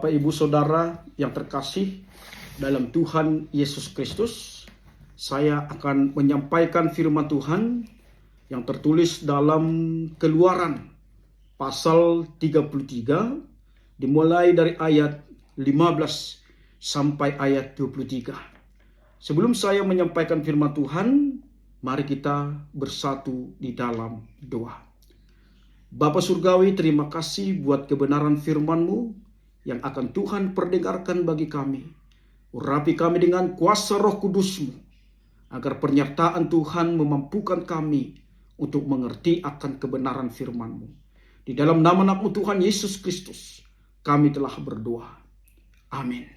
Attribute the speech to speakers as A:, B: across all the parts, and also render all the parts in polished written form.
A: Bapak Ibu Saudara yang terkasih dalam Tuhan Yesus Kristus, saya akan menyampaikan firman Tuhan yang tertulis dalam Keluaran pasal 33 dimulai dari ayat 15 sampai ayat 23. Sebelum saya menyampaikan firman Tuhan, mari kita bersatu di dalam doa. Bapa Surgawi, terima kasih buat kebenaran firman-Mu yang akan Tuhan perdengarkan bagi kami. Urapi kami dengan kuasa Roh Kudus-Mu, agar pernyataan Tuhan memampukan kami untuk mengerti akan kebenaran firman-Mu. Di dalam nama anak-Mu Tuhan Yesus Kristus, kami telah berdoa. Amin.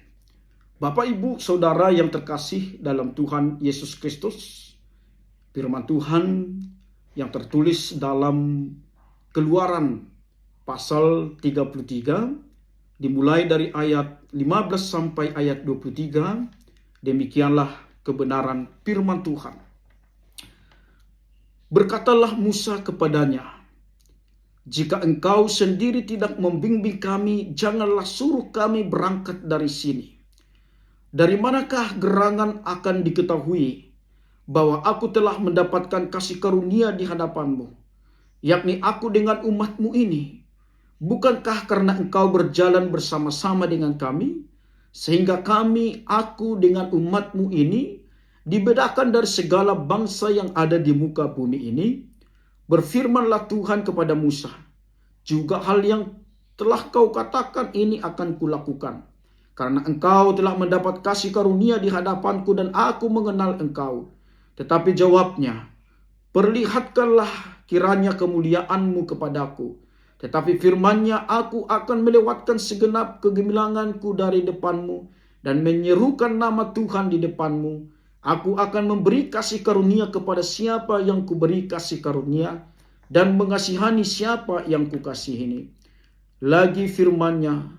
A: Bapak, Ibu, Saudara yang terkasih dalam Tuhan Yesus Kristus, firman Tuhan yang tertulis dalam Keluaran pasal 33 dimulai dari ayat 15 sampai ayat 23. Demikianlah kebenaran firman Tuhan. Berkatalah Musa kepadanya, "Jika engkau sendiri tidak membimbing kami, janganlah suruh kami berangkat dari sini. Dari manakah gerangan akan diketahui bahwa aku telah mendapatkan kasih karunia di hadapanmu, yakni aku dengan umatmu ini? Bukankah karena engkau berjalan bersama-sama dengan kami, sehingga aku dengan umatmu ini, dibedakan dari segala bangsa yang ada di muka bumi ini?" Berfirmanlah Tuhan kepada Musa, "Juga hal yang telah kau katakan ini akan kulakukan, karena engkau telah mendapat kasih karunia di hadapanku dan aku mengenal engkau." Tetapi jawabnya, "Perlihatkanlah kiranya kemuliaanmu kepadaku." Tetapi firman-Nya, "Aku akan melewatkan segenap kegemilanganku dari depanmu dan menyerukan nama Tuhan di depanmu. Aku akan memberi kasih karunia kepada siapa yang kuberi kasih karunia dan mengasihani siapa yang kukasihini." Lagi firman-Nya,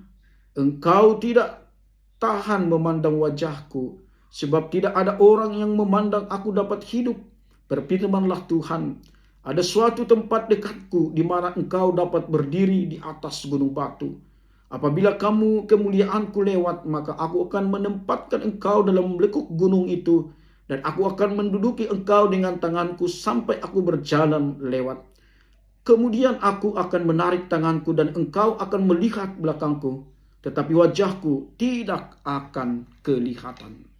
A: "Engkau tidak tahan memandang wajahku, sebab tidak ada orang yang memandang aku dapat hidup." Berfirmanlah Tuhan, "Ada suatu tempat dekatku di mana engkau dapat berdiri di atas gunung batu. Apabila kemuliaanku lewat, maka aku akan menempatkan engkau dalam lekuk gunung itu, dan aku akan menduduki engkau dengan tanganku sampai aku berjalan lewat. Kemudian aku akan menarik tanganku dan engkau akan melihat belakangku, tetapi wajahku tidak akan kelihatan."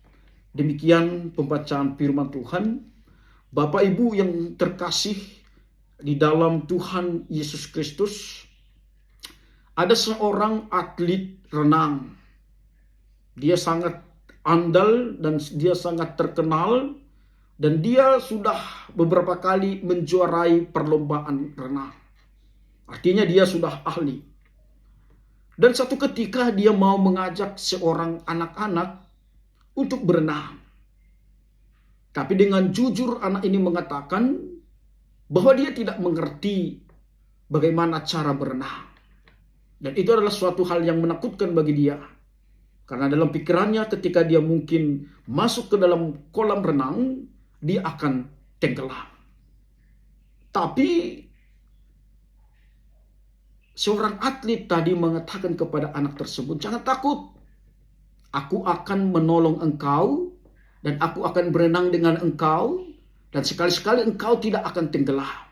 A: Demikian pembacaan firman Tuhan. Bapak Ibu yang terkasih di dalam Tuhan Yesus Kristus, ada seorang atlet renang. Dia sangat andal dan dia sangat terkenal, dan dia sudah beberapa kali menjuarai perlombaan renang. Artinya dia sudah ahli. Dan satu ketika dia mau mengajak seorang anak-anak untuk berenang. Tapi dengan jujur anak ini mengatakan bahwa dia tidak mengerti bagaimana cara berenang. Dan itu adalah suatu hal yang menakutkan bagi dia. Karena dalam pikirannya ketika dia mungkin masuk ke dalam kolam renang, dia akan tenggelam. Tapi seorang atlet tadi mengatakan kepada anak tersebut, "Jangan takut, aku akan menolong engkau, dan aku akan berenang dengan engkau, dan sekali-sekali engkau tidak akan tenggelam."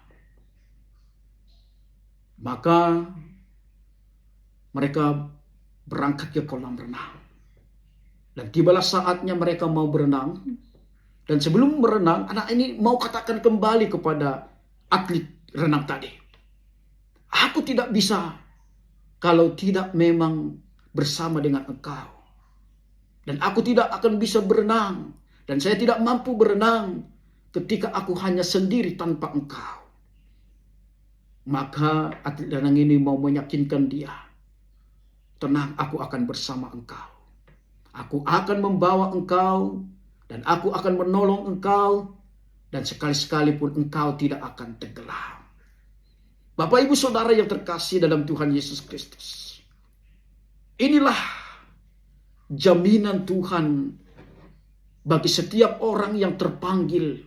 A: Maka mereka berangkat ke kolam renang. Dan tibalah saatnya mereka mau berenang. Dan sebelum berenang, anak ini mau katakan kembali kepada atlet renang tadi, "Aku tidak bisa kalau tidak memang bersama dengan engkau. Dan aku tidak akan bisa berenang. Dan saya tidak mampu berenang ketika aku hanya sendiri tanpa engkau." Maka atlet renang ini mau meyakinkan dia, "Tenang, aku akan bersama engkau. Aku akan membawa engkau, dan aku akan menolong engkau, dan sekali-sekali pun engkau tidak akan tenggelam." Bapak, Ibu, Saudara yang terkasih dalam Tuhan Yesus Kristus, inilah jaminan Tuhan bagi setiap orang yang terpanggil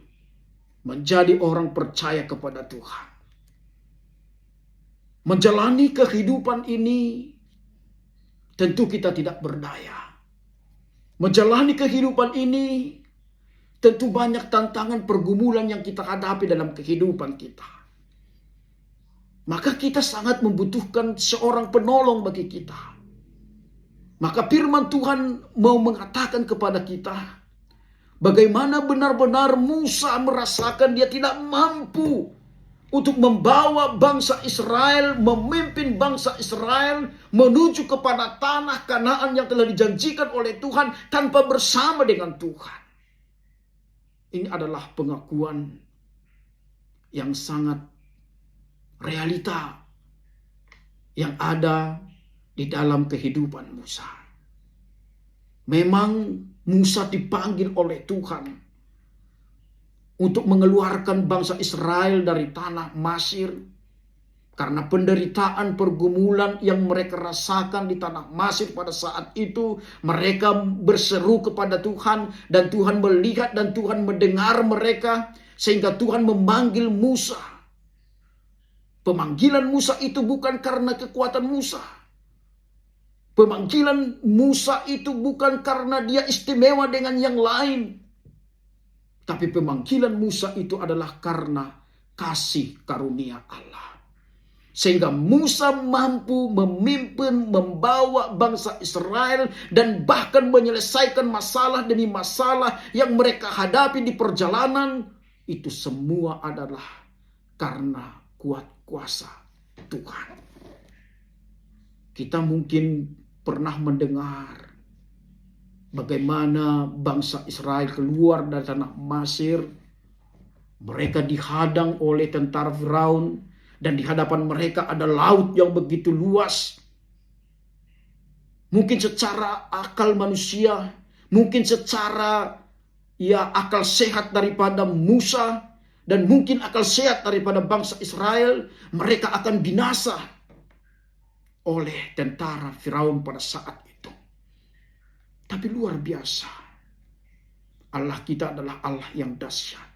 A: menjadi orang percaya kepada Tuhan. Menjalani kehidupan ini tentu kita tidak berdaya. Menjalani kehidupan ini tentu banyak tantangan pergumulan yang kita hadapi dalam kehidupan kita. Maka kita sangat membutuhkan seorang penolong bagi kita. Maka firman Tuhan mau mengatakan kepada kita, bagaimana benar-benar Musa merasakan dia tidak mampu untuk membawa bangsa Israel, memimpin bangsa Israel menuju kepada tanah Kanaan yang telah dijanjikan oleh Tuhan tanpa bersama dengan Tuhan. Ini adalah pengakuan yang sangat realita yang ada di dalam kehidupan Musa. Memang Musa dipanggil oleh Tuhan untuk mengeluarkan bangsa Israel dari tanah Mesir karena penderitaan pergumulan yang mereka rasakan di tanah Mesir pada saat itu. Mereka berseru kepada Tuhan dan Tuhan melihat dan Tuhan mendengar mereka sehingga Tuhan memanggil Musa. Pemanggilan Musa itu bukan karena kekuatan Musa. Pemanggilan Musa itu bukan karena dia istimewa dengan yang lain. Tapi pemanggilan Musa itu adalah karena kasih karunia Allah. Sehingga Musa mampu memimpin, membawa bangsa Israel dan bahkan menyelesaikan masalah demi masalah yang mereka hadapi di perjalanan. Itu semua adalah karena kuat kuasa Tuhan. Kita mungkin pernah mendengar bagaimana bangsa Israel keluar dari tanah Mesir. Mereka dihadang oleh tentara Firaun dan di hadapan mereka ada laut yang begitu luas. Mungkin secara akal manusia, mungkin secara akal sehat daripada Musa dan mungkin akal sehat daripada bangsa Israel, mereka akan binasa oleh tentara Firaun pada saat itu. Tapi luar biasa, Allah kita adalah Allah yang dahsyat.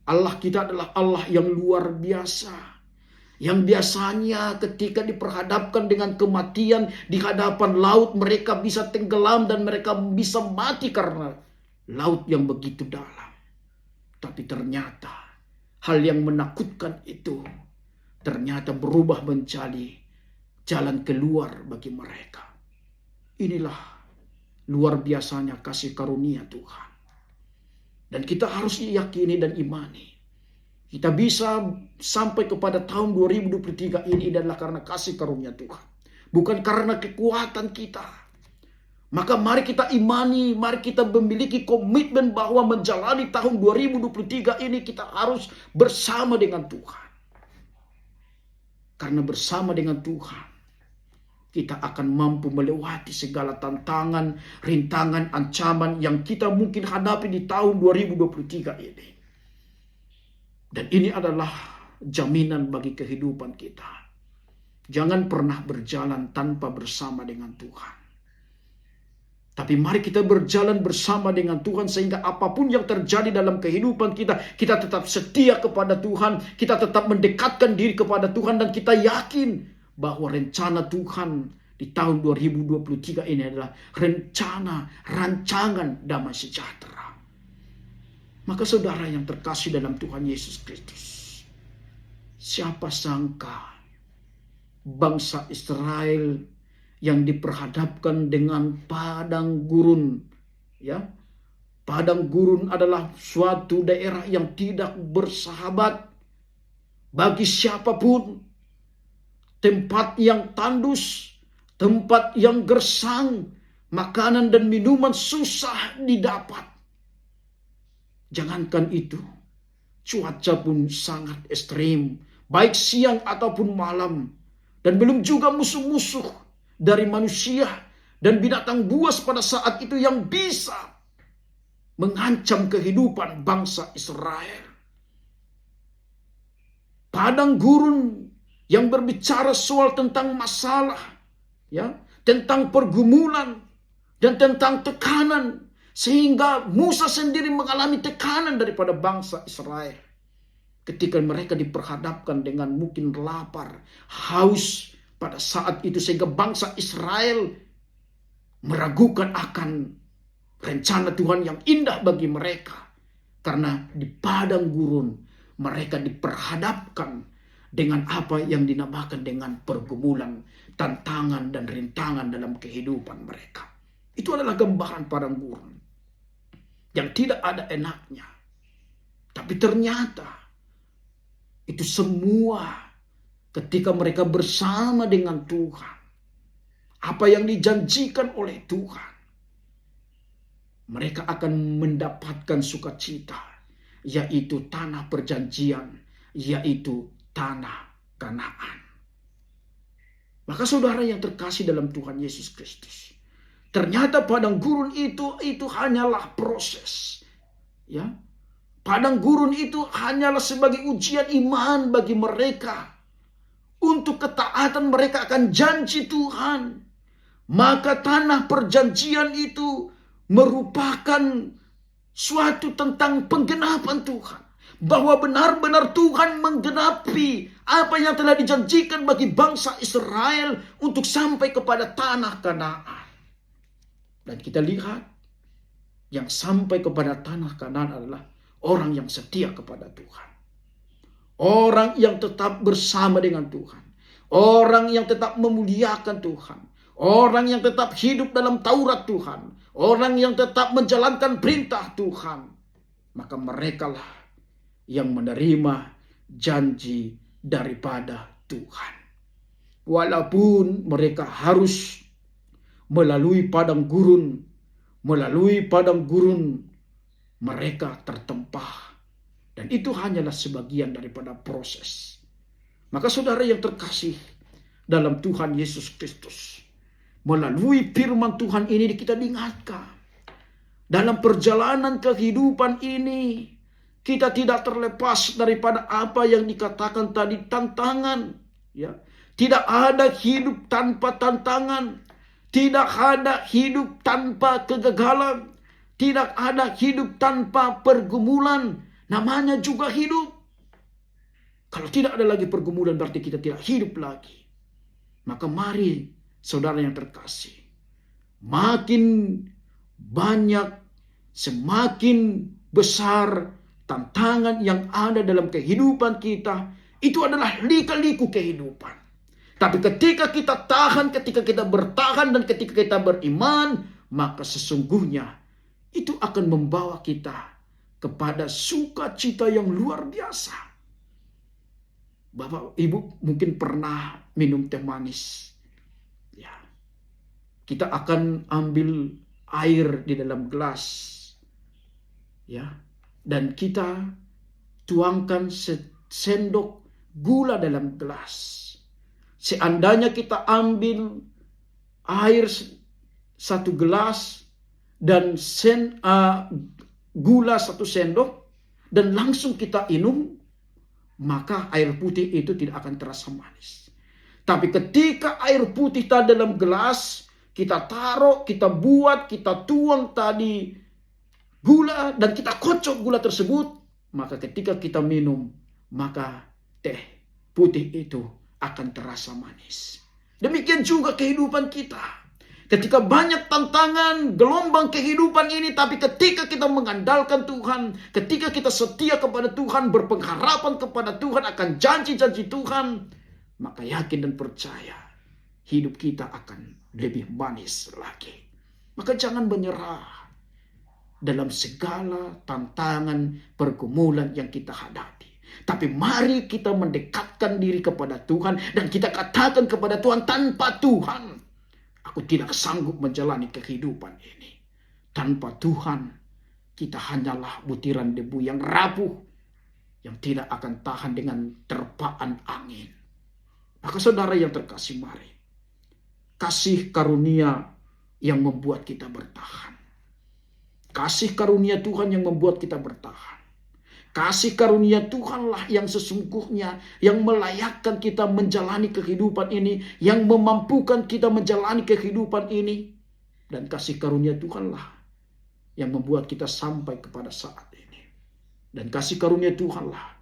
A: Allah kita adalah Allah yang luar biasa. Yang biasanya ketika diperhadapkan dengan kematian di hadapan laut, mereka bisa tenggelam dan mereka bisa mati karena laut yang begitu dalam. Tapi ternyata hal yang menakutkan itu ternyata berubah menjadi jalan keluar bagi mereka. Inilah luar biasanya kasih karunia Tuhan. Dan kita harus yakini dan imani. Kita bisa sampai kepada tahun 2023 ini adalah karena kasih karunia Tuhan. Bukan karena kekuatan kita. Maka mari kita imani, mari kita memiliki komitmen bahwa menjalani tahun 2023 ini kita harus bersama dengan Tuhan. Karena bersama dengan Tuhan, kita akan mampu melewati segala tantangan, rintangan, ancaman yang kita mungkin hadapi di tahun 2023 ini. Dan ini adalah jaminan bagi kehidupan kita. Jangan pernah berjalan tanpa bersama dengan Tuhan. Tapi mari kita berjalan bersama dengan Tuhan sehingga apapun yang terjadi dalam kehidupan kita, kita tetap setia kepada Tuhan, kita tetap mendekatkan diri kepada Tuhan dan kita yakin bahwa rencana Tuhan di tahun 2023 ini adalah rancangan damai sejahtera. Maka saudara yang terkasih dalam Tuhan Yesus Kristus, siapa sangka bangsa Israel yang diperhadapkan dengan padang gurun, ya. Padang gurun adalah suatu daerah yang tidak bersahabat bagi siapapun. Tempat yang tandus, tempat yang gersang, makanan dan minuman susah didapat. Jangankan itu, cuaca pun sangat ekstrim, baik siang ataupun malam. Dan belum juga musuh-musuh dari manusia dan binatang buas pada saat itu yang bisa mengancam kehidupan bangsa Israel. Padang gurun yang berbicara soal tentang masalah, ya, tentang pergumulan dan tentang tekanan, sehingga Musa sendiri mengalami tekanan daripada bangsa Israel ketika mereka diperhadapkan dengan mungkin lapar, haus pada saat itu sehingga bangsa Israel meragukan akan rencana Tuhan yang indah bagi mereka. Karena di padang gurun mereka diperhadapkan dengan apa yang dinamakan dengan pergumulan, tantangan dan rintangan dalam kehidupan mereka. Itu adalah gambaran padang gurun yang tidak ada enaknya. Tapi ternyata itu semua ketika mereka bersama dengan Tuhan, apa yang dijanjikan oleh Tuhan, mereka akan mendapatkan sukacita, yaitu tanah perjanjian, yaitu tanah Kanaan. Maka saudara yang terkasih dalam Tuhan Yesus Kristus, ternyata padang gurun itu hanyalah proses. Ya, padang gurun itu hanyalah sebagai ujian iman bagi mereka. Untuk ketaatan mereka akan janji Tuhan. Maka tanah perjanjian itu merupakan suatu tentang penggenapan Tuhan. Bahwa benar-benar Tuhan menggenapi apa yang telah dijanjikan bagi bangsa Israel untuk sampai kepada tanah Kanaan. Dan kita lihat yang sampai kepada tanah Kanaan adalah orang yang setia kepada Tuhan. Orang yang tetap bersama dengan Tuhan. Orang yang tetap memuliakan Tuhan. Orang yang tetap hidup dalam Taurat Tuhan. Orang yang tetap menjalankan perintah Tuhan. Maka merekalah yang menerima janji daripada Tuhan. Walaupun mereka harus melalui padang gurun. Melalui padang gurun mereka tertempah. Dan itu hanyalah sebagian daripada proses. Maka saudara yang terkasih dalam Tuhan Yesus Kristus, melalui firman Tuhan ini kita diingatkan. Dalam perjalanan kehidupan ini, kita tidak terlepas daripada apa yang dikatakan tadi, tantangan. Ya, tidak ada hidup tanpa tantangan. Tidak ada hidup tanpa kegagalan. Tidak ada hidup tanpa pergumulan. Namanya juga hidup. Kalau tidak ada lagi pergumulan berarti kita tidak hidup lagi. Maka mari saudara yang terkasih, makin banyak, semakin besar tantangan yang ada dalam kehidupan kita, itu adalah lika-liku kehidupan. Tapi ketika kita tahan, ketika kita bertahan dan ketika kita beriman, maka sesungguhnya itu akan membawa kita kepada sukacita yang luar biasa. Bapak Ibu mungkin pernah minum teh manis. Ya. Kita akan ambil air di dalam gelas. Ya. Dan kita tuangkan sendok gula dalam gelas. Seandainya kita ambil air satu gelas dan gula satu sendok dan langsung kita minum, maka air putih itu tidak akan terasa manis. Tapi ketika air putih tadi dalam gelas, kita taruh, kita buat, kita tuang tadi gula dan kita kocok gula tersebut, maka ketika kita minum, maka teh putih itu akan terasa manis. Demikian juga kehidupan kita. Ketika banyak tantangan, gelombang kehidupan ini, tapi ketika kita mengandalkan Tuhan, ketika kita setia kepada Tuhan, berpengharapan kepada Tuhan akan janji-janji Tuhan, maka yakin dan percaya hidup kita akan lebih manis lagi. Maka jangan menyerah dalam segala tantangan, pergumulan yang kita hadapi. Tapi mari kita mendekatkan diri kepada Tuhan dan kita katakan kepada Tuhan, tanpa Tuhan aku tidak sanggup menjalani kehidupan ini. Tanpa Tuhan, kita hanyalah butiran debu yang rapuh, yang tidak akan tahan dengan terpaan angin. Maka saudara yang terkasih, mari. Kasih karunia yang membuat kita bertahan. Kasih karunia Tuhan yang membuat kita bertahan. Kasih karunia Tuhanlah yang sesungguhnya yang melayakkan kita menjalani kehidupan ini, yang memampukan kita menjalani kehidupan ini. Dan kasih karunia Tuhanlah yang membuat kita sampai kepada saat ini. Dan kasih karunia Tuhanlah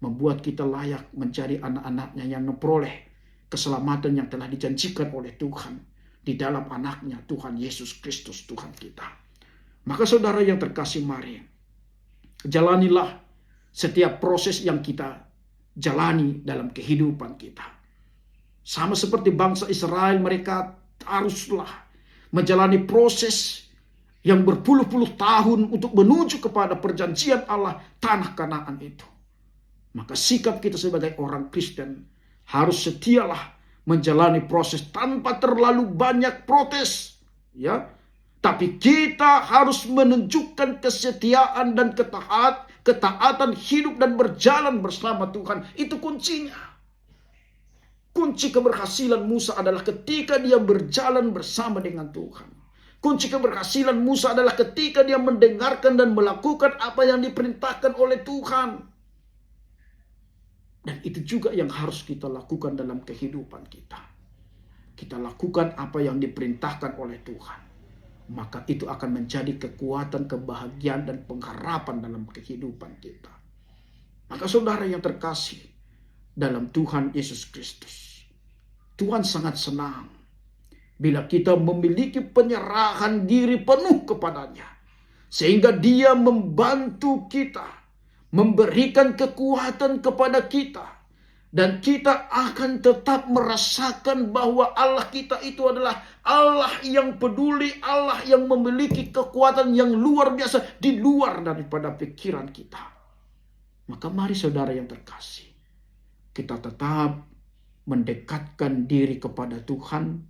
A: membuat kita layak menjadi anak-anaknya yang memperoleh keselamatan yang telah dijanjikan oleh Tuhan di dalam anaknya Tuhan Yesus Kristus Tuhan kita. Maka saudara yang terkasih, mari jalanilah setiap proses yang kita jalani dalam kehidupan kita. Sama seperti bangsa Israel, mereka haruslah menjalani proses yang berpuluh-puluh tahun untuk menuju kepada perjanjian Allah, tanah Kanaan itu. Maka sikap kita sebagai orang Kristen harus setialah menjalani proses tanpa terlalu banyak protes, ya. Tapi kita harus menunjukkan kesetiaan dan ketaatan hidup dan berjalan bersama Tuhan. Itu kuncinya. Kunci keberhasilan Musa adalah ketika dia berjalan bersama dengan Tuhan. Kunci keberhasilan Musa adalah ketika dia mendengarkan dan melakukan apa yang diperintahkan oleh Tuhan. Dan itu juga yang harus kita lakukan dalam kehidupan kita. Kita lakukan apa yang diperintahkan oleh Tuhan. Maka itu akan menjadi kekuatan, kebahagiaan, dan pengharapan dalam kehidupan kita. Maka saudara yang terkasih dalam Tuhan Yesus Kristus, Tuhan sangat senang bila kita memiliki penyerahan diri penuh kepadanya. Sehingga dia membantu kita, memberikan kekuatan kepada kita. Dan kita akan tetap merasakan bahwa Allah kita itu adalah Allah yang peduli, Allah yang memiliki kekuatan yang luar biasa di luar daripada pikiran kita. Maka mari saudara yang terkasih, kita tetap mendekatkan diri kepada Tuhan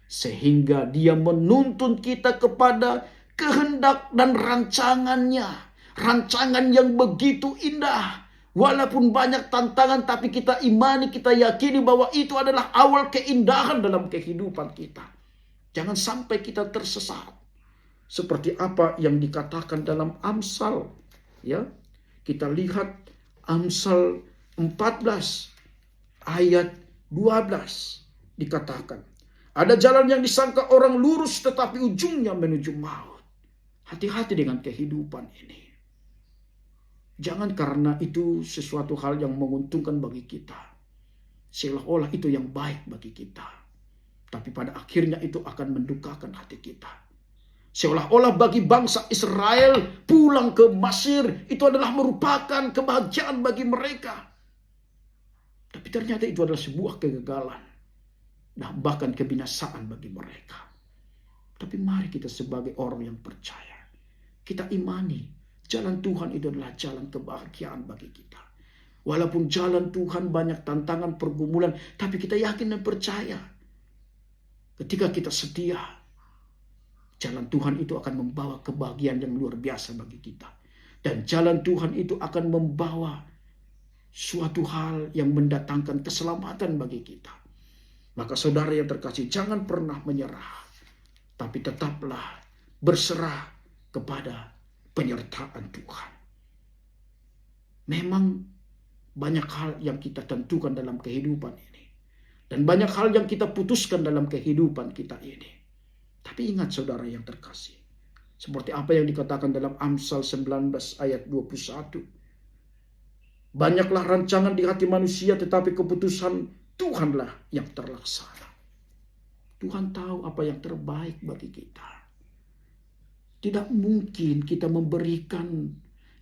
A: sehingga Dia menuntun kita kepada kehendak dan rancangannya. Rancangan yang begitu indah. Walaupun banyak tantangan, tapi kita imani, kita yakini bahwa itu adalah awal keindahan dalam kehidupan kita. Jangan sampai kita tersesat. Seperti apa yang dikatakan dalam Amsal. Ya, kita lihat Amsal 14 ayat 12 dikatakan. Ada jalan yang disangka orang lurus tetapi ujungnya menuju maut. Hati-hati dengan kehidupan ini. Jangan karena itu sesuatu hal yang menguntungkan bagi kita. Seolah-olah itu yang baik bagi kita. Tapi pada akhirnya itu akan mendukakan hati kita. Seolah-olah bagi bangsa Israel pulang ke Mesir itu adalah merupakan kebahagiaan bagi mereka. Tapi ternyata itu adalah sebuah kegagalan. Dan bahkan kebinasaan bagi mereka. Tapi mari kita sebagai orang yang percaya. Kita imani. Jalan Tuhan itu adalah jalan kebahagiaan bagi kita. Walaupun jalan Tuhan banyak tantangan, pergumulan, tapi kita yakin dan percaya. Ketika kita setia, jalan Tuhan itu akan membawa kebahagiaan yang luar biasa bagi kita. Dan jalan Tuhan itu akan membawa suatu hal yang mendatangkan keselamatan bagi kita. Maka saudara yang terkasih, jangan pernah menyerah. Tapi tetaplah berserah kepada penyertaan Tuhan. Memang banyak hal yang kita tentukan dalam kehidupan ini. Dan banyak hal yang kita putuskan dalam kehidupan kita ini. Tapi ingat saudara yang terkasih. Seperti apa yang dikatakan dalam Amsal 19 ayat 21. Banyaklah rancangan di hati manusia tetapi keputusan Tuhanlah yang terlaksana. Tuhan tahu apa yang terbaik bagi kita. Tidak mungkin kita memberikan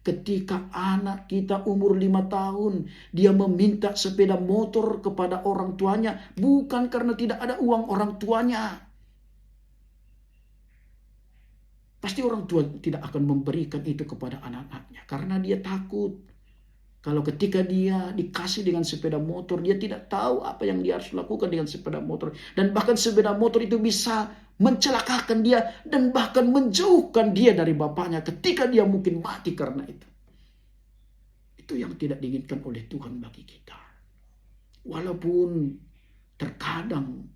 A: ketika anak kita umur 5 tahun. Dia meminta sepeda motor kepada orang tuanya. Bukan karena tidak ada uang orang tuanya. Pasti orang tua tidak akan memberikan itu kepada anak-anaknya. Karena dia takut. Kalau ketika dia dikasih dengan sepeda motor. Dia tidak tahu apa yang dia harus lakukan dengan sepeda motor. Dan bahkan sepeda motor itu bisa mencelakakan dia dan bahkan menjauhkan dia dari bapaknya ketika dia mungkin mati karena itu. Itu yang tidak diinginkan oleh Tuhan bagi kita. Walaupun terkadang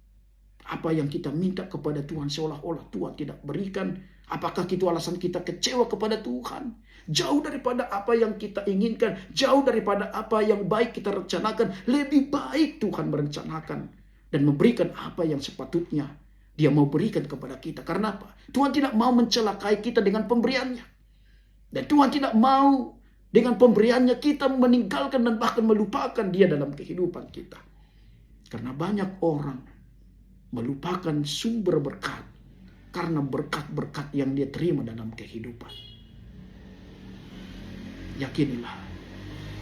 A: apa yang kita minta kepada Tuhan seolah-olah Tuhan tidak berikan, apakah itu alasan kita kecewa kepada Tuhan? Jauh daripada apa yang kita inginkan, jauh daripada apa yang baik kita rencanakan, lebih baik Tuhan merencanakan dan memberikan apa yang sepatutnya Dia mau berikan kepada kita. Karena apa? Tuhan tidak mau mencelakai kita dengan pemberiannya. Dan Tuhan tidak mau dengan pemberiannya kita meninggalkan dan bahkan melupakan Dia dalam kehidupan kita. Karena banyak orang melupakan sumber berkat karena berkat-berkat yang dia terima dalam kehidupan. Yakinilah,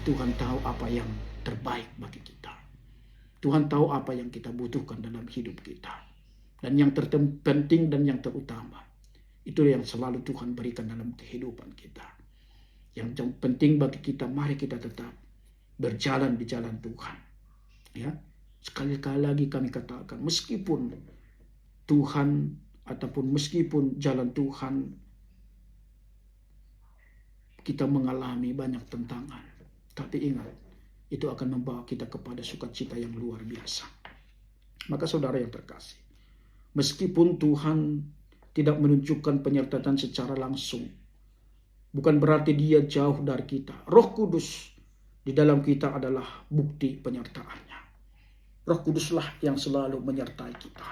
A: Tuhan tahu apa yang terbaik bagi kita. Tuhan tahu apa yang kita butuhkan dalam hidup kita. Dan yang terpenting dan yang terutama, itu yang selalu Tuhan berikan dalam kehidupan kita. Yang penting bagi kita, mari kita tetap berjalan di jalan Tuhan. Ya, sekali-kali lagi kami katakan, meskipun Tuhan ataupun meskipun jalan Tuhan kita mengalami banyak tentangan, tapi ingat, itu akan membawa kita kepada sukacita yang luar biasa. Maka saudara yang terkasih, meskipun Tuhan tidak menunjukkan penyertaan secara langsung, bukan berarti dia jauh dari kita. Roh Kudus di dalam kita adalah bukti penyertaannya. Roh Kuduslah yang selalu menyertai kita.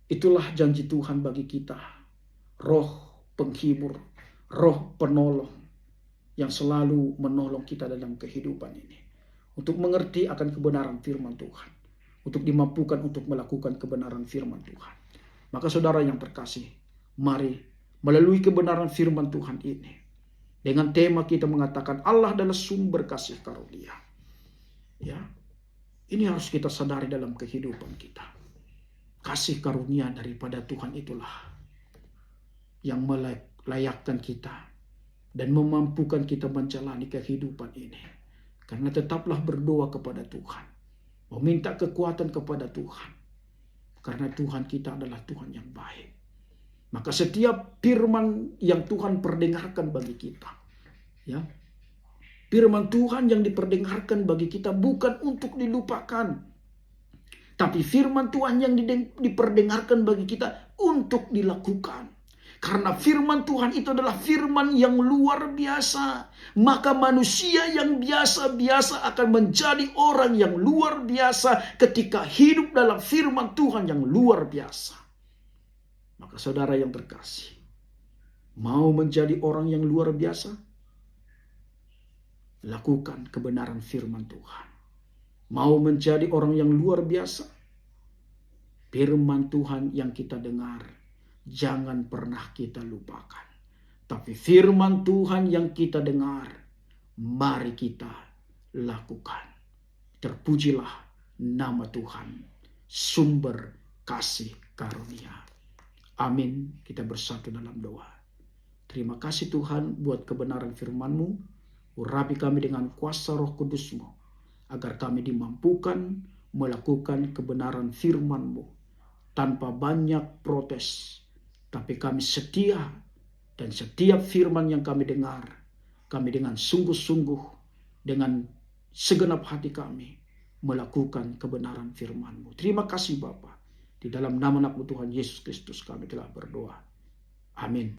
A: Itulah janji Tuhan bagi kita. Roh penghibur, roh penolong yang selalu menolong kita dalam kehidupan ini. Untuk mengerti akan kebenaran firman Tuhan. Untuk dimampukan untuk melakukan kebenaran firman Tuhan. Maka saudara yang terkasih, mari melalui kebenaran firman Tuhan ini. Dengan tema kita mengatakan Allah adalah sumber kasih karunia. Ya, ini harus kita sadari dalam kehidupan kita. Kasih karunia daripada Tuhan itulah yang melayakkan kita dan memampukan kita menjalani kehidupan ini. Karena tetaplah berdoa kepada Tuhan, meminta kekuatan kepada Tuhan. Karena Tuhan kita adalah Tuhan yang baik. Maka setiap firman yang Tuhan perdengarkan bagi kita, ya, firman Tuhan yang diperdengarkan bagi kita bukan untuk dilupakan. Tapi firman Tuhan yang diperdengarkan bagi kita untuk dilakukan. Karena firman Tuhan itu adalah firman yang luar biasa. Maka manusia yang biasa-biasa akan menjadi orang yang luar biasa ketika hidup dalam firman Tuhan yang luar biasa. Maka saudara yang terkasih, mau menjadi orang yang luar biasa? Lakukan kebenaran firman Tuhan. Mau menjadi orang yang luar biasa? Firman Tuhan yang kita dengar, jangan pernah kita lupakan. Tapi firman Tuhan yang kita dengar, mari kita lakukan. Terpujilah nama Tuhan, sumber kasih karunia. Amin. Kita bersatu dalam doa. Terima kasih Tuhan buat kebenaran firman-Mu. Urapi kami dengan kuasa Roh Kudus-Mu, agar kami dimampukan melakukan kebenaran firman-Mu tanpa banyak protes. Tapi kami setia, dan setiap firman yang kami dengar, kami dengan sungguh-sungguh, dengan segenap hati kami, melakukan kebenaran firman-Mu. Terima kasih Bapa. Di dalam nama anak-Mu Tuhan Yesus Kristus kami telah berdoa. Amin.